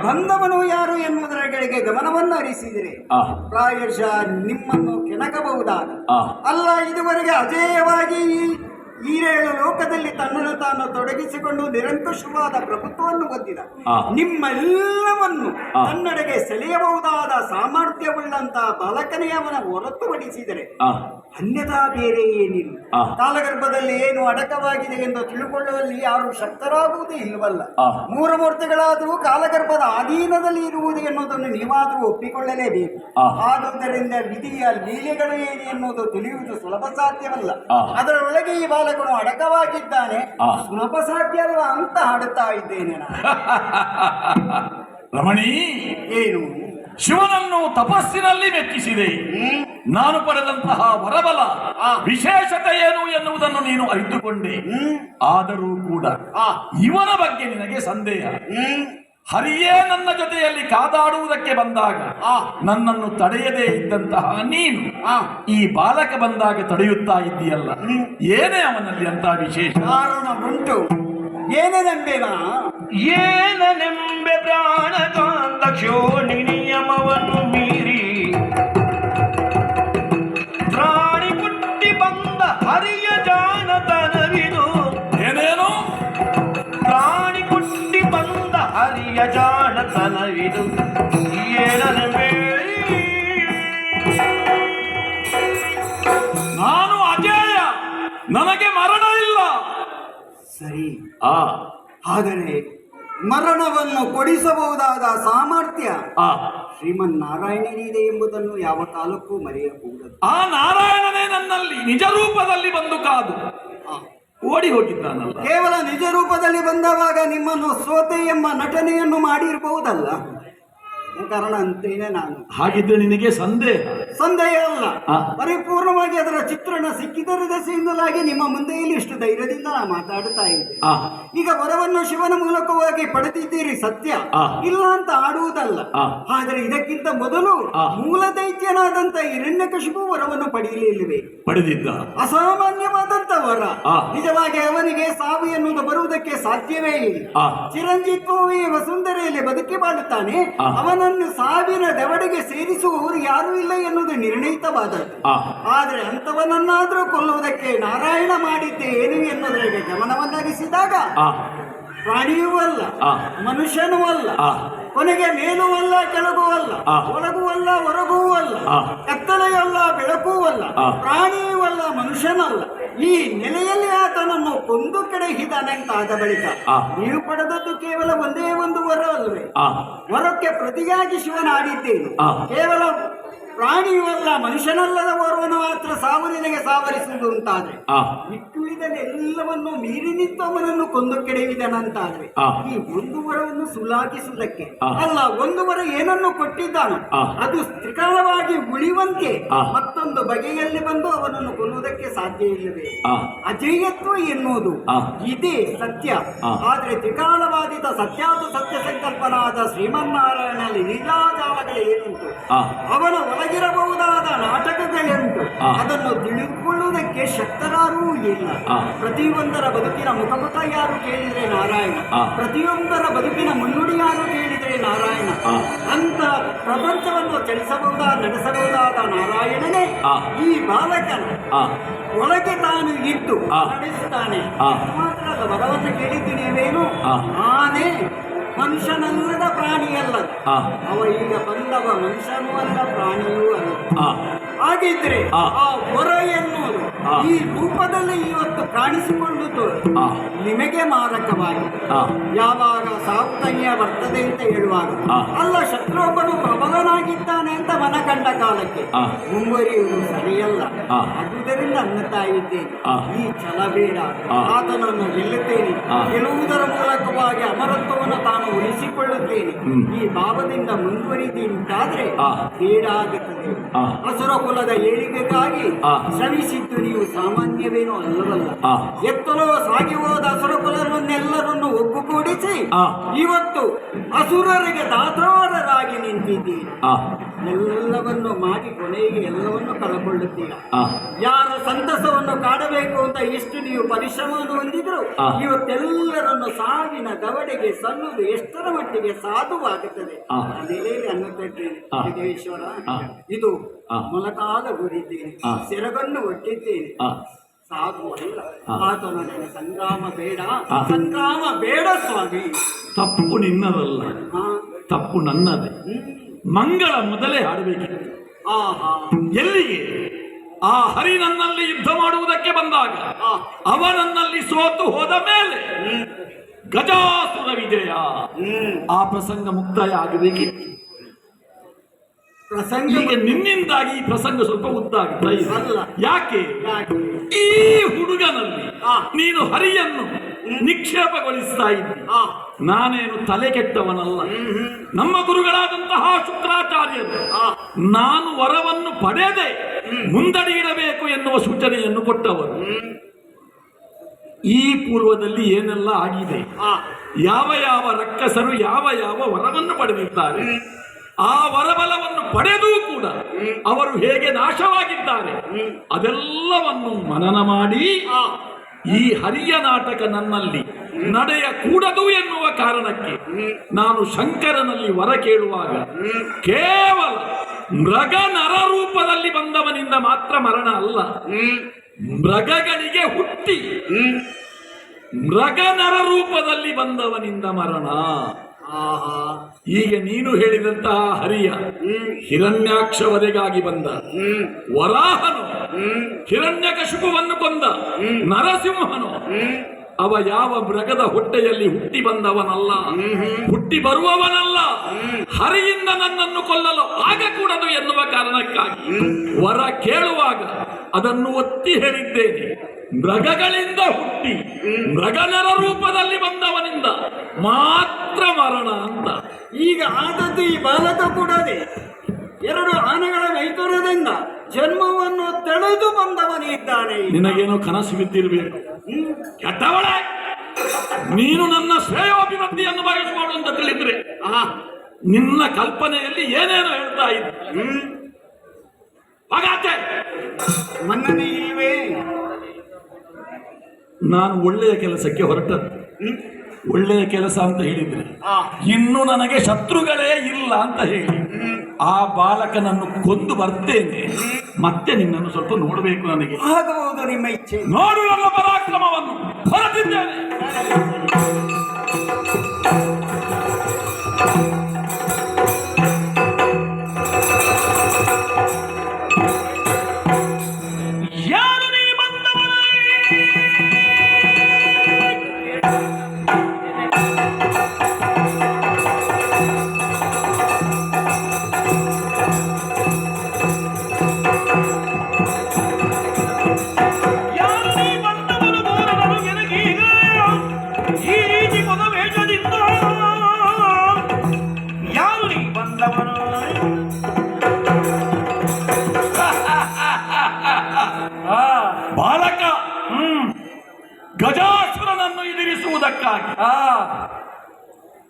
ಬಂದವನು ಯಾರು ಎನ್ನುವುದರ ಕಡೆಗೆ ಗಮನವನ್ನು ಹರಿಸಿದರೆ ಪ್ರಾಯಶಃ ನಿಮ್ಮನ್ನು ಕೆಣಕಬಹುದಾದ ಅಲ್ಲ. ಇದುವರೆಗೆ ಅಜೇಯವಾಗಿ ಈರೇಳು ಲೋಕದಲ್ಲಿ ತನ್ನನ್ನು ತಾನು ತೊಡಗಿಸಿಕೊಂಡು ನಿರಂಕುಶವಾದ ಪ್ರಭುತ್ವವನ್ನು ಹೊಂದಿದ ನಿಮ್ಮೆಲ್ಲವನ್ನು ತನ್ನಡೆಗೆ ಸೆಳೆಯಬಹುದಾದ ಸಾಮರ್ಥ್ಯವುಳ್ಳಂತಹ ಬಾಲಕನೆಯವನ ಹೊರತುಪಡಿಸಿದರೆ ಅನ್ಯಥಾ ಬೇರೆ ಏನಿಲ್ಲ. ಕಾಲಗರ್ಭದಲ್ಲಿ ಏನು ಅಡಕವಾಗಿದೆ ಎಂದು ತಿಳುಕೊಳ್ಳುವಲ್ಲಿ ಯಾರು ಶಕ್ತರಾಗುವುದೇ ಇಲ್ಲವಲ್ಲ. ಮೂರು ಮೂರ್ತಿಗಳಾದರೂ ಕಾಲಗರ್ಭದ ಅಧೀನದಲ್ಲಿ ಇರುವುದು ಎನ್ನುವುದನ್ನು ನೀವಾದರೂ ಒಪ್ಪಿಕೊಳ್ಳಲೇಬೇಕು. ಆದುದರಿಂದ ವಿಧಿಯ ಲೀಲೆಗಳು ಏನು ಎನ್ನುವುದು ತಿಳಿಯುವುದು ಸುಲಭ ಸಾಧ್ಯವಲ್ಲ. ಅದರೊಳಗೆ ಈ ಬಾಲಕನು ಅಡಕವಾಗಿದ್ದಾನೆ, ಸುಲಭ ಸಾಧ್ಯ ಅಲ್ವಾ ಅಂತ ಹಾಡುತ್ತಾ ಇದ್ದೇನೆ ನಾನು. ರಮಣಿ, ಏನು ಶಿವನನ್ನು ತಪಸ್ಸಿನಲ್ಲಿ ಮೆಚ್ಚಿಸಿದೆ. ನಾನು ಪಡೆದಂತಹ ವರಬಲ ವಿಶೇಷತೆ ಏನು ಎನ್ನುವುದನ್ನು ನೀನು ಅರಿತುಕೊಂಡೆ. ಆದರೂ ಕೂಡ ಇವನ ಬಗ್ಗೆ ನಿನಗೆ ಸಂದೇಹ. ಹರಿಯೇ ನನ್ನ ಜೊತೆಯಲ್ಲಿ ಕಾದಾಡುವುದಕ್ಕೆ ಬಂದಾಗ ನನ್ನನ್ನು ತಡೆಯದೇ ಇದ್ದಂತಹ ನೀನು ಈ ಬಾಲಕ ಬಂದಾಗ ತಡೆಯುತ್ತಾ ಇದ್ದೀಯಲ್ಲ, ಏನೇ ಅವನಲ್ಲಿ ಅಂತ ವಿಶೇಷ ಕಾರಣ ಉಂಟು. ಏನೇನೆಂಬೇನಾ? ಏನನೆಂಬೆ ಪ್ರಾಣಕಾಂತ ಕ್ಷೋಣಿ ನಿಯಮವನ್ನು ಮೀರಿ ಪ್ರಾಣಿ ಪುಟ್ಟಿ ಬಂದ ಹರಿಯ ಜಾಣತನವಿದು. ಏನೇನು? ಪ್ರಾಣಿ ಪುಟ್ಟಿ ಬಂದ ಹರಿಯ ಜಾಣತನವಿದು. ಏನನೆಂಬೆ ನಾನು ಅಜೇಯ, ನನಗೆ ಮರಣ ಇಲ್ಲ. ಸರಿ, ಆದರೆ ಮರಣವನ್ನು ಕೊಡಿಸಬಹುದಾದ ಸಾಮರ್ಥ್ಯ ಶ್ರೀಮನ್ನಾರಾಯಣನಿದೆ ಎಂಬುದನ್ನು ಯಾವ ಕಾಲಕ್ಕೂ ಮರೆಯಕೂಡದು. ಆ ನಾರಾಯಣನೇ ನನ್ನಲ್ಲಿ ನಿಜ ರೂಪದಲ್ಲಿ ಬಂದು ಕಾದು ಓಡಿ ಹೋಗಿದ್ದಾನಲ್ಲ. ಕೇವಲ ನಿಜ ರೂಪದಲ್ಲಿ ಬಂದವಾಗ ನಿಮ್ಮನ್ನು ಸೋತೆ ಎಂಬ ನಟನೆಯನ್ನು ಮಾಡಿರಬಹುದಲ್ಲ. ಕಾರಣ ಅಂತೇನೆ ನಾನು. ಹಾಗಿದ್ರೆ ನಿನಗೆ ಸಂದೇಹ ಅಲ್ಲ, ಪರಿಪೂರ್ಣವಾಗಿ ಅದರ ಚಿತ್ರಣ ಸಿಕ್ಕಿದರ ದೆಸೆಯಿಂದಲಾಗಿ ನಿಮ್ಮ ಮುಂದೆಯಲ್ಲಿ ಇಷ್ಟು ಧೈರ್ಯದಿಂದ ನಾ ಮಾತಾಡುತ್ತಾ ಇದ್ದೆ. ಈಗ ವರವನ್ನು ಶಿವನ ಮೂಲಕವಾಗಿ ಪಡೆದಿದ್ದೀರಿ ಸತ್ಯ, ಇಲ್ಲ ಅಂತ ಆಡುವುದಲ್ಲ. ಆದರೆ ಇದಕ್ಕಿಂತ ಮೊದಲು ಮೂಲ ದೈತ್ಯನಾದಂತ ಹಿರಣ್ಯಕಶಿಪು ವರವನ್ನು ಪಡೆಯಲಿಲ್ಲವೇ? ಪಡೆದಿದ್ದ. ಅಸಾಮಾನ್ಯವಾದಂತ ವರ. ನಿಜವಾಗಿ ಅವನಿಗೆ ಸಾವು ಎನ್ನುವುದು ಬರುವುದಕ್ಕೆ ಸಾಧ್ಯವೇ ಇಲ್ಲ. ಚಿರಂಜೀತ್ವವೇ ವಸುಂಧರೆಯಲ್ಲಿ ಬದುಕಿ ಬಾಳುತ್ತಾನೆ. ಅವನನ್ನು ಸಾವಿನ ದವಡೆಗೆ ಸೇರಿಸುವವರು ಯಾರೂ ಇಲ್ಲ ಎನ್ನುವುದು ನಿರ್ಣಯಿತವಾದದ್ದು. ಆದರೆ ಅಂತವನನ್ನಾದರೂ ಕೊಲ್ಲುವುದಕ್ಕೆ ನಾರಾಯಣ ಮಾಡಿದ್ದೆ ಏನು ಎನ್ನುವುದಕ್ಕೆ ಗಮನವನ್ನರಿಸಿದಾಗ ಪ್ರಾಣಿಯೂ ಅಲ್ಲ, ಮನುಷ್ಯನೂ ಅಲ್ಲ, ಕೊನೆಗೆ ಮೇಲೂ ಅಲ್ಲ, ಕೆಳಗೂ ಅಲ್ಲ, ಒಳಗೂ ಅಲ್ಲ, ಹೊರಗೂ ಅಲ್ಲ, ಕತ್ತಲೆಯಲ್ಲ, ಬೆಳಕೂ ಅಲ್ಲ, ಪ್ರಾಣಿಯೂ ಅಲ್ಲ, ಮನುಷ್ಯನಲ್ಲ. ಈ ನೆಲೆಯಲ್ಲಿ ಆತನನ್ನು ಕೊಂದು ಕೆಡಹಿದ್ದಾನೆ ಅಂತ ಆದ ಬಳಿಕ ನೀವು ಪಡೆದದ್ದು ಕೇವಲ ಒಂದೇ ಒಂದು ವರ ಅಲ್ವೇ? ವರಕ್ಕೆ ಪ್ರತಿಯಾಗಿ ಶಿವನ ಆಡಿದ್ದೇನೆ. ಕೇವಲ ಪ್ರಾಣಿಯೂ ಅಲ್ಲ, ಮನುಷ್ಯನಲ್ಲದ ವರವನ್ನು ಮಾತ್ರ ಸಾವು ನಿನಗೆ ಸಾವರಿಸುವುದು ಅಂತಾದ್ರೆ, ಬಿಟ್ಟುಳಿದೆಲ್ಲವನ್ನು ಮೀರಿ ನಿಂತವನನ್ನು ಕೊಂದು ಕೆಡವಿದನಂತಾದ್ರೆ, ಈ ಒಂದು ವರವನ್ನು ಸುಲಾಗಿಸುವುದಕ್ಕೆ ಅಲ್ಲ, ಒಂದು ವರ ಏನನ್ನು ಕೊಟ್ಟಿದ್ದಾನೋ ಅದು ತ್ರಿಕಾಲವಾಗಿ ಉಳಿಯುವಂತೆ ಮತ್ತೊಂದು ಬಗೆಯಲ್ಲಿ ಬಂದು ಅವನನ್ನು ಕೊಲ್ಲುವುದಕ್ಕೆ ಸಾಧ್ಯ ಇಲ್ಲವೇ? ಅಜೇಯತ್ವ ಎನ್ನುವುದು ಇದೇ ಸತ್ಯ. ಆದ್ರೆ ತ್ರಿಕಾಲವಾದಿತ ಸತ್ಯಾದ ಸತ್ಯ ಸಂಕಲ್ಪನಾದ ಶ್ರೀಮನ್ನಾರಾಯಣನಲ್ಲಿ ಲೀಲಾಜಾಲಗಳೇನುಂಟು, ಅವನ ಒಳಗಿರಬಹುದಾದ ನಾಟಕಗಳುಂಟು. ಅದನ್ನು ತಿಳಿದುಕೊಳ್ಳುವುದಕ್ಕೆ ಶಕ್ತರಾರೂ ಇಲ್ಲ. ಪ್ರತಿಯೊಂದರ ಬದುಕಿನ ಮುಖಪುಟ ಯಾರು ಕೇಳಿದ್ರೆ ನಾರಾಯಣ, ಪ್ರತಿಯೊಂದರ ಬದುಕಿನ ಮುನ್ನುಡಿ ಯಾರು ಕೇಳಿದ್ರೆ ನಾರಾಯಣ. ಅಂತ ಪ್ರಪಂಚವನ್ನು ಚಲಿಸಬಹುದಾದ ನಡೆಸಬಹುದಾದ ನಾರಾಯಣನೇ ಈ ಬಾಲಕನ ಒಳಗೆ ತಾನು ಇದ್ದು ನಡೆಸುತ್ತಾನೆ. ಮಾತ್ರ ವರವನ್ನು ಕೇಳಿದ್ದು ನೀವೇನು? ಆನೆ ಮನುಷ್ಯನಲ್ಲದ ಪ್ರಾಣಿಯಲ್ಲ. ಅವ ಈಗ ಬಂದವ ಮನುಷ್ಯನೂ ಅಲ್ಲ, ಪ್ರಾಣಿಯೂ ಅಲ್ಲ. ಹಾಗಿದ್ರೆ ಆ ವರ ಎನ್ನುವುದು ಈ ರೂಪದಲ್ಲಿ ಇವತ್ತು ಕಾಣಿಸಿಕೊಳ್ಳುವುದು ನಿಮಗೆ ಮಾರಕವಾಗಿ. ಯಾವಾಗ ಸಾವು ತಂಗಿಯ ಬರ್ತದೆ ಅಂತ ಹೇಳುವಾಗ ಅಲ್ಲ, ಶತ್ರುವೊಬ್ಬನು ಪ್ರಬಲನಾಗಿದ್ದಾನೆ ಅಂತ ಮನ ಕಂಡ ಕಾಲಕ್ಕೆ ಮುಂದುವರಿಯುವುದು ಸರಿಯಲ್ಲ. ಆದುದರಿಂದ ಅನ್ನುತ್ತಾ ಇದ್ದೇನೆ, ಈ ಛಲ ಬೇಡ, ಆತನನ್ನು ಗೆಲ್ಲುತ್ತೇನೆ, ಗೆಲ್ಲುವುದರ ಮೂಲಕವಾಗಿ ಅಮರತ್ವವನ್ನು ತಾನು ಉಳಿಸಿಕೊಳ್ಳುತ್ತೇನೆ. ಈ ಭಾವದಿಂದ ಮುಂದುವರಿದಂತಾದ್ರೆ ಕೇಡಾಗುತ್ತದೆ. ಅಸುರ ಕುಲದ ಏಳಿಗೆಗಾಗಿ ಶ್ರಮಿಸಿದ್ದು ನೀವು ಸಾಮಾನ್ಯವೇನೂ ಅಲ್ಲವಲ್ಲ. ಎತ್ತಲೋ ಸಾಗಿ ಹೋದ ಅಸುರ ಕುಲವನ್ನೆಲ್ಲರನ್ನು ಒಗ್ಗುಗೂಡಿಸಿ ಇವತ್ತು ಅಸುರರಿಗೆ ದಾತಾರರಾಗಿ ನಿಂತಿದ್ದೀರಿ. ಆ ಎಲ್ಲವನ್ನು ಮಾಡಿ ಕೊನೆಗೆ ಎಲ್ಲವನ್ನು ಕಳಕೊಳ್ಳುತ್ತೀರ. ಆ ಯಾರ ಸಂತಸವನ್ನು ಕಾಡಬೇಕು ಅಂತ ಎಷ್ಟು ನೀವು ಪರಿಶ್ರಮವನ್ನು ಹೊಂದಿದ್ರು, ಆ. ಇವತ್ತೆಲ್ಲರನ್ನು ಸಾವಿನ ದವಡೆಗೆ ಸಲ್ಲುವುದು ಎಷ್ಟರ ಮಟ್ಟಿಗೆ ಸಾಧುವಾಗುತ್ತದೆ. ಆ. ಅದೇ ಅನ್ನುತ್ತಿದ್ದೇನೆ ಆ. ಸಿದ್ದೇಶ್ವರ, ಆ. ಇದು ಆ. ಮೊಲಕಾಲ ಗುರಿದ್ದೇನೆ, ಆ. ಸೆರಗನ್ನು ಒಟ್ಟಿದ್ದೇನೆ, ಆ ಸಾಧು ಅಲ್ಲ. ಆ. ಆತನೊಡನೆ ಸಂಗ್ರಾಮ ಬೇಡ, ಆ. ಸಂಗ್ರಾಮ ಬೇಡ ಸ್ವಾಮಿ. ತಪ್ಪು ನಿನ್ನದಲ್ಲ, ಹಾ. ತಪ್ಪು ನನ್ನದೇ. ಮಂಗಳ ಮೊದಲೇ ಆಡಬೇಕಿತ್ತು. ಆಹಾ. ಎಲ್ಲಿಗೆ? ಆ ಹರಿ ನನ್ನಲ್ಲಿ ಯುದ್ಧ ಮಾಡುವುದಕ್ಕೆ ಬಂದಾಗ ಆ. ಅವನನ್ನಲ್ಲಿ ಸೋತು ಹೋದ ಮೇಲೆ ಗಜಾಸುರ ವಿಜಯ, ಆ ಪ್ರಸಂಗ ಮುಕ್ತಾಯ ಆಗಬೇಕಿತ್ತು. ಪ್ರಸಂಗ ಈಗ ನಿನ್ನಿಂದಾಗಿ ಈ ಪ್ರಸಂಗ ಸ್ವಲ್ಪ ಉದ್ದಾಗ್ತಾ ಇದೆ. ಅಲ್ಲ. ಯಾಕೆ? ಯಾಕೆ? ಈ ಹುಡುಗನಲ್ಲಿ ಆ. ನೀನು ಹರಿಯನ್ನು ನಿಕ್ಷೇಪಗೊಳಿಸ್ತಾ ಇದ್ದಿ. ಆ. ನಾನೇನು ತಲೆ ಕೆಟ್ಟವನಲ್ಲ. ನಮ್ಮ ಗುರುಗಳಾದಂತಹ ಶುಕ್ರಾಚಾರ್ಯರು ಆ. ನಾನು ವರವನ್ನು ಪಡೆದೇ ಮುಂದಡಿಯಿಡಬೇಕು ಎನ್ನುವ ಸೂಚನೆಯನ್ನು ಕೊಟ್ಟವರು. ಈ ಪೂರ್ವದಲ್ಲಿ ಏನೆಲ್ಲ ಆಗಿದೆ, ಆ. ಯಾವ ಯಾವ ರಕ್ಕಸರು ಯಾವ ಯಾವ ವರವನ್ನು ಪಡೆದಿದ್ದಾರೆ, ಆ ವರಬಲವನ್ನು ಪಡೆದೂ ಕೂಡ ಅವರು ಹೇಗೆ ನಾಶವಾಗಿದ್ದಾರೆ, ಅದೆಲ್ಲವನ್ನು ಮನನ ಮಾಡಿ ಆ. ಈ ಹರಿಯ ನಾಟಕ ನನ್ನಲ್ಲಿ ನಡೆಯ ಕೂಡದು ಎನ್ನುವ ಕಾರಣಕ್ಕೆ ನಾನು ಶಂಕರನಲ್ಲಿ ವರ ಕೇಳುವಾಗ ಕೇವಲ ಮೃಗ ನರ ರೂಪದಲ್ಲಿ ಬಂದವನಿಂದ ಮಾತ್ರ ಮರಣ ಅಲ್ಲ, ಮೃಗಗಳಿಗೆ ಹುಟ್ಟಿ ಮೃಗ ನರ ರೂಪದಲ್ಲಿ ಬಂದವನಿಂದ ಮರಣ. ಆಹಾ. ಈಗ ನೀನು ಹೇಳಿದಂತಹ ಹರಿಯ ಹಿರಣ್ಯಾಕ್ಷ ವಧೆಗಾಗಿ ಬಂದ ವರಾಹನು, ಹಿರಣ್ಯಕಶಿಪುವನ್ನು ಕೊಂದ ನರಸಿಂಹನು, ಅವ ಯಾವ ಮೃಗದ ಹೊಟ್ಟೆಯಲ್ಲಿ ಹುಟ್ಟಿ ಬಂದವನಲ್ಲ, ಹುಟ್ಟಿ ಬರುವವನಲ್ಲ. ಹರಿಯಿಂದ ನನ್ನನ್ನು ಕೊಲ್ಲಲು ಆಗಕೂಡದು ಎನ್ನುವ ಕಾರಣಕ್ಕಾಗಿ ವರ ಕೇಳುವಾಗ ಅದನ್ನು ಒತ್ತಿ ಹೇಳಿದ್ದೇನೆ. ಮೃಗಗಳಿಂದ ಹುಟ್ಟಿ ಮೃಗನರ ರೂಪದಲ್ಲಿ ಬಂದವನಿಂದ ಮಾತ್ರ ಮರಣ ಅಂತ. ಈಗ ಆದದ್ದು ಈ ಬಾಲಕ ಕೂಡದೆ 2 ಆನೆಗಳ ಮೈಥುನದಿಂದ ಜನ್ಮವನ್ನು ತಳೆದು ಬಂದವನಿದ್ದಾನೆ. ನಿನಗೇನೋ ಕನಸು ಬಿದ್ದಿರಬೇಕು. ಕೆಟ್ಟವಳೆ, ನೀನು ನನ್ನ ಶ್ರೇಯೋಭಿವೃದ್ಧಿಯನ್ನು ಬಯಸುವಳು ಅಂತ ತಿಳಿದ್ರೆ ನಿನ್ನ ಕಲ್ಪನೆಯಲ್ಲಿ ಏನೇನೋ ಹೇಳ್ತಾ ಇದ್ದ. ಹಾಗಾದ್ರೆ ಮನ್ನಣೆ ಇಲ್ವೇ? ನಾನು ಒಳ್ಳೆಯ ಕೆಲಸಕ್ಕೆ ಹೊರಟದ್ದು. ಒಳ್ಳೆಯ ಕೆಲಸ ಅಂತ ಹೇಳಿದ್ರೆ ಆ. ಇನ್ನು ನನಗೆ ಶತ್ರುಗಳೇ ಇಲ್ಲ ಅಂತ ಹೇಳಿ ಆ ಬಾಲಕನನ್ನು ಕೊಂದು ಬರ್ತೇನೆ. ಮತ್ತೆ ನಿನ್ನನ್ನು ಸ್ವಲ್ಪ ನೋಡಬೇಕು ನನಗೆ. ಆಗಬಹುದು ನಿಮ್ಮ ಇಚ್ಛೆ. ನೋಡು ನನ್ನ ಪರಾಕ್ರಮವನ್ನು. ಹೊರಟಿದ್ದೇನೆ. ಯಾರು ನೀ ಬಂದವನೇ? ಯಾರು ನೀ ಬಂದವನು? ಮೂರನರು ಗೆಲಗೀಗ ಈ ರೀತಿ ಪದವೇಷದಿಂದ ಯಾರು ನೀ ಬಂದವನು? ಬಾಲಕ ಗಜಾಸುರನನ್ನು ಎದುರಿಸುವುದಕ್ಕಾಗಿ